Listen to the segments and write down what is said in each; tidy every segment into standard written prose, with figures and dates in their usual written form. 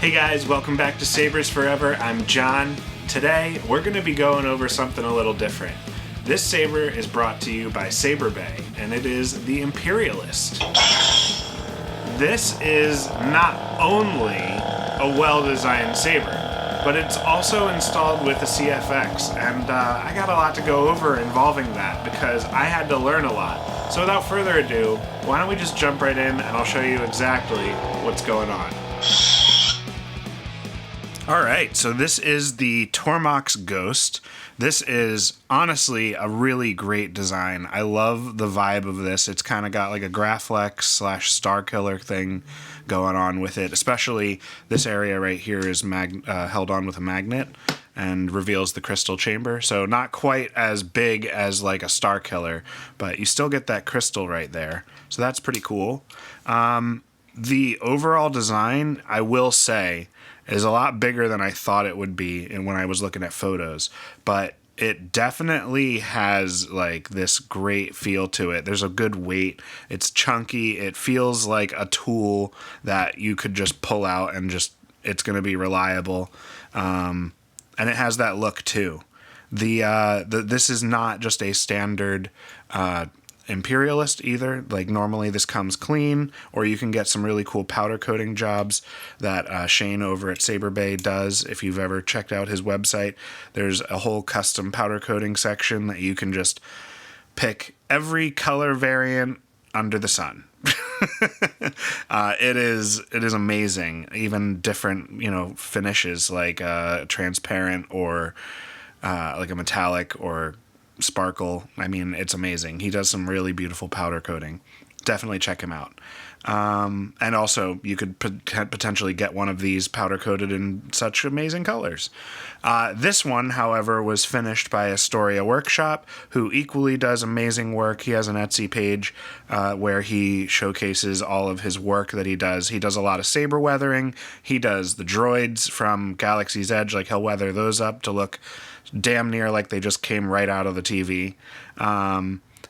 Hey guys, welcome back to Sabers Forever. I'm John. Today, we're going to be going over something a little different. This saber is brought to you by Saber Bay, and it is the Imperialist. This is not only a well-designed saber, but it's also installed with a CFX, and I got a lot to go over involving that because I had to learn a lot. So without further ado, why don't we just jump right in and I'll show you exactly what's going on. Alright, so this is the Tormac's Ghost. This is honestly a really great design. I love the vibe of this. It's kind of got like a Graflex / Starkiller thing going on with it. Especially this area right here is held on with a magnet and reveals the crystal chamber. So not quite as big as like a Starkiller, but you still get that crystal right there. So that's pretty cool. The overall design, I will say, is a lot bigger than I thought it would be when I was looking at photos, but it definitely has like this great feel to it. There's a good weight. It's chunky. It feels like a tool that you could just pull out and it's going to be reliable. And it has that look too. This is not just a standard Imperialist either. Like normally this comes clean, or you can get some really cool powder coating jobs that Shane over at Saber Bay does. If you've ever checked out his website, there's a whole custom powder coating section that you can just pick every color variant under the sun. It is amazing. Even different finishes like transparent or like a metallic or sparkle. I mean, it's amazing. He does some really beautiful powder coating. Definitely check him out. And also, you could potentially get one of these powder coated in such amazing colors. This one, however, was finished by Astoria Workshop, who equally does amazing work. He has an Etsy page where he showcases all of his work that he does. He does a lot of saber weathering. He does the droids from Galaxy's Edge. Like, he'll weather those up to look damn near like they just came right out of the TV.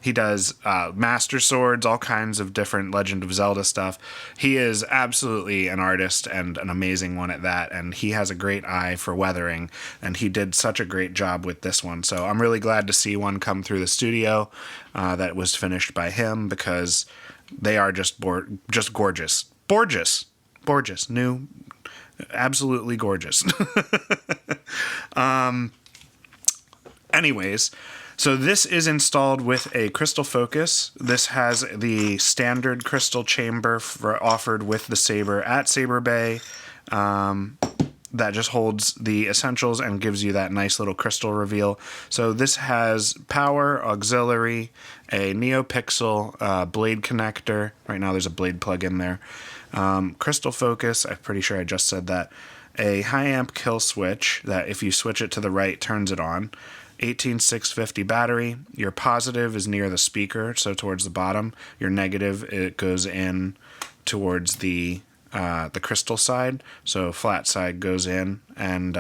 He does master swords, all kinds of different Legend of Zelda stuff. He is absolutely an artist and an amazing one at that, and he has a great eye for weathering, and he did such a great job with this one. So I'm really glad to see one come through the studio that was finished by him, because they are just gorgeous. Gorgeous. New, absolutely gorgeous. Anyways, so this is installed with a crystal focus. This has the standard crystal chamber offered with the saber at Saber Bay. That just holds the essentials and gives you that nice little crystal reveal. So this has power, auxiliary, a neopixel blade connector. Right now there's a blade plug in there. Crystal focus, I'm pretty sure I just said that. A high amp kill switch that if you switch it to the right turns it on. 18650 battery. Your positive is near the speaker, so towards the bottom. Your negative, it goes in towards the crystal side. So flat side goes in, and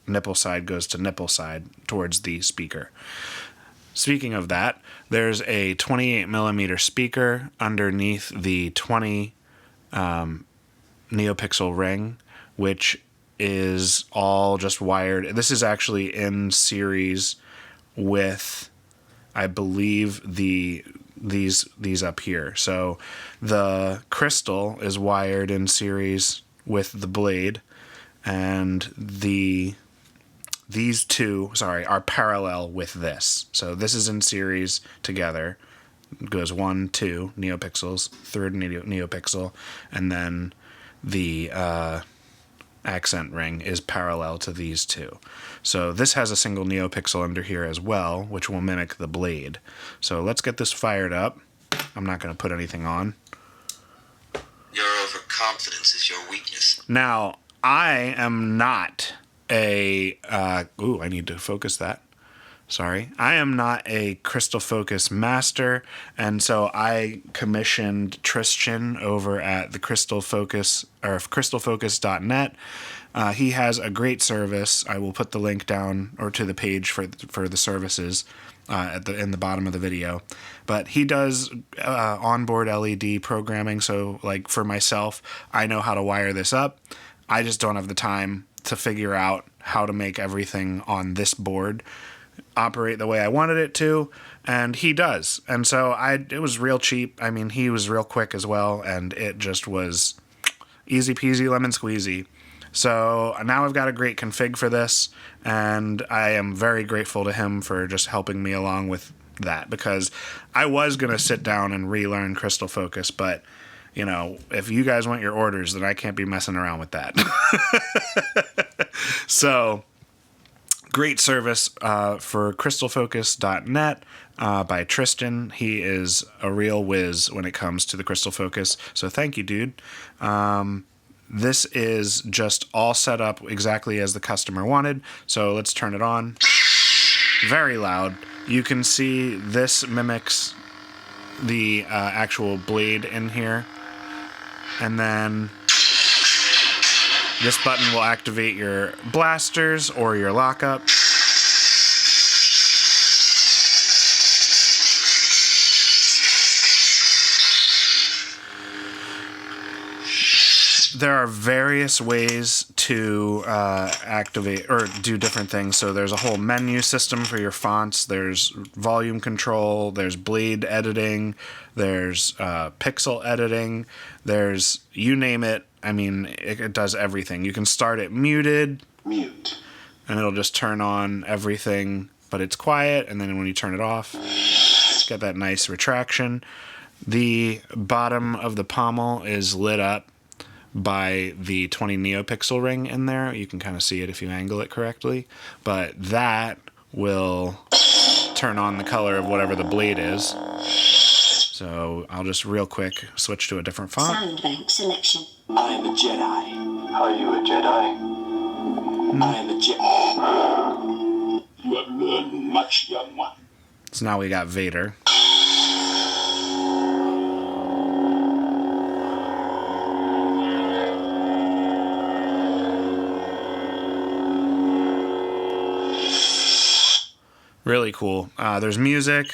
nipple side goes to nipple side towards the speaker. Speaking of that, there's a 28mm speaker underneath the 20 neopixel ring, which is all just wired. This is actually in series with, I believe, these up here. So the crystal is wired in series with the blade, and these two are parallel with this. So this is in series together. It goes 1, 2 neopixels, third neopixel, and then the accent ring is parallel to these two. So this has a single neopixel under here as well, which will mimic the blade. So let's get this fired up. I'm not going to put anything on. Your overconfidence is your weakness. Now, I am not a... I need to focus that. Sorry. I am not a crystal focus master, and so I commissioned Tristan over at the Crystal Focus, or crystalfocus.net. He has a great service. I will put the link down or to the page for the services in the bottom of the video. But he does onboard LED programming, so like for myself, I know how to wire this up. I just don't have the time to figure out how to make everything on this board operate the way I wanted it to, and he does. And so it was real cheap. I mean, he was real quick as well, and it just was easy peasy lemon squeezy. So now I've got a great config for this, and I am very grateful to him for just helping me along with that, because I was going to sit down and relearn Crystal Focus, but you know, if you guys want your orders, then I can't be messing around with that. So great service for crystalfocus.net by Tristan. He is a real whiz when it comes to the Crystal Focus, so thank you, dude. This is just all set up exactly as the customer wanted, so let's turn it on. Very loud. You can see this mimics the actual blade in here, and then this button will activate your blasters or your lockup. There are various ways to activate or do different things. So there's a whole menu system for your fonts. There's volume control. There's blade editing. There's pixel editing. There's, you name it. I mean, it does everything. You can start it muted. Mute. And it'll just turn on everything, but it's quiet. And then when you turn it off, it's got that nice retraction. The bottom of the pommel is lit up by the 20 neopixel ring in there. You can kind of see it if you angle it correctly, but that will turn on the color of whatever the blade is. So I'll just real quick switch to a different font. Sound bank selection. I am a Jedi. Are you a Jedi? I am a Jedi. You have learned much, young one. So now we got Vader. Really cool. There's music.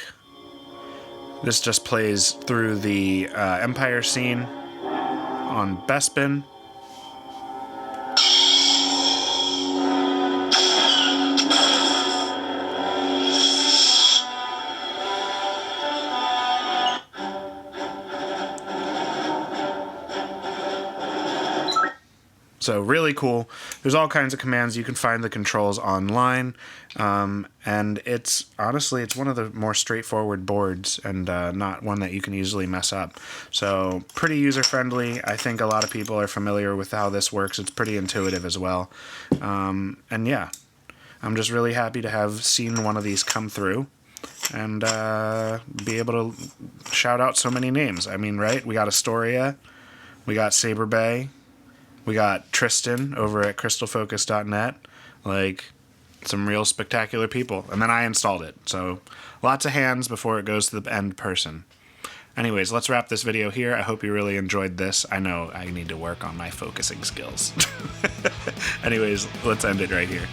This just plays through the Empire scene on Bespin. So really cool. There's all kinds of commands. You can find the controls online, and it's honestly, it's one of the more straightforward boards, and not one that you can easily mess up. So pretty user friendly. I think a lot of people are familiar with how this works. It's pretty intuitive as well, and yeah, I'm just really happy to have seen one of these come through and be able to shout out so many names. I mean, right? We got Astoria, we got Saber Bay. We got Tristan over at crystalfocus.net, like some real spectacular people. And then I installed it. So lots of hands before it goes to the end person. Anyways, let's wrap this video here. I hope you really enjoyed this. I know I need to work on my focusing skills. Anyways, let's end it right here.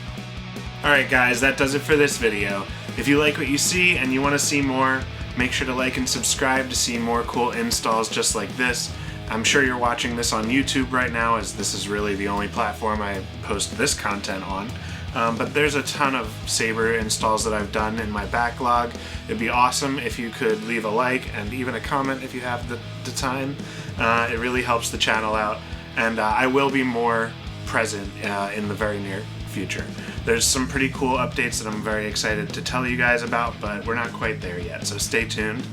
Alright guys, that does it for this video. If you like what you see and you want to see more, make sure to like and subscribe to see more cool installs just like this. I'm sure you're watching this on YouTube right now, as this is really the only platform I post this content on. But there's a ton of Saber installs that I've done in my backlog. It'd be awesome if you could leave a like and even a comment if you have the time. It really helps the channel out, and I will be more present in the very near future. There's some pretty cool updates that I'm very excited to tell you guys about, but we're not quite there yet, so stay tuned.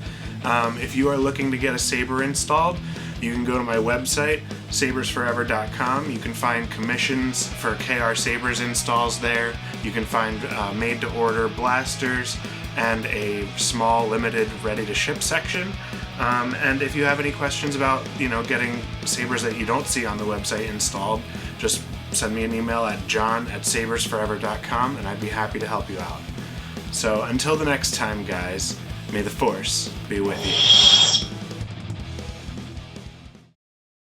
If you are looking to get a Saber installed, you can go to my website, sabersforever.com. You can find commissions for KR Sabers installs there. You can find made-to-order blasters and a small, limited, ready-to-ship section. And if you have any questions about, getting Sabers that you don't see on the website installed, just send me an email at john@sabersforever.com, and I'd be happy to help you out. So until the next time, guys, may the Force be with you.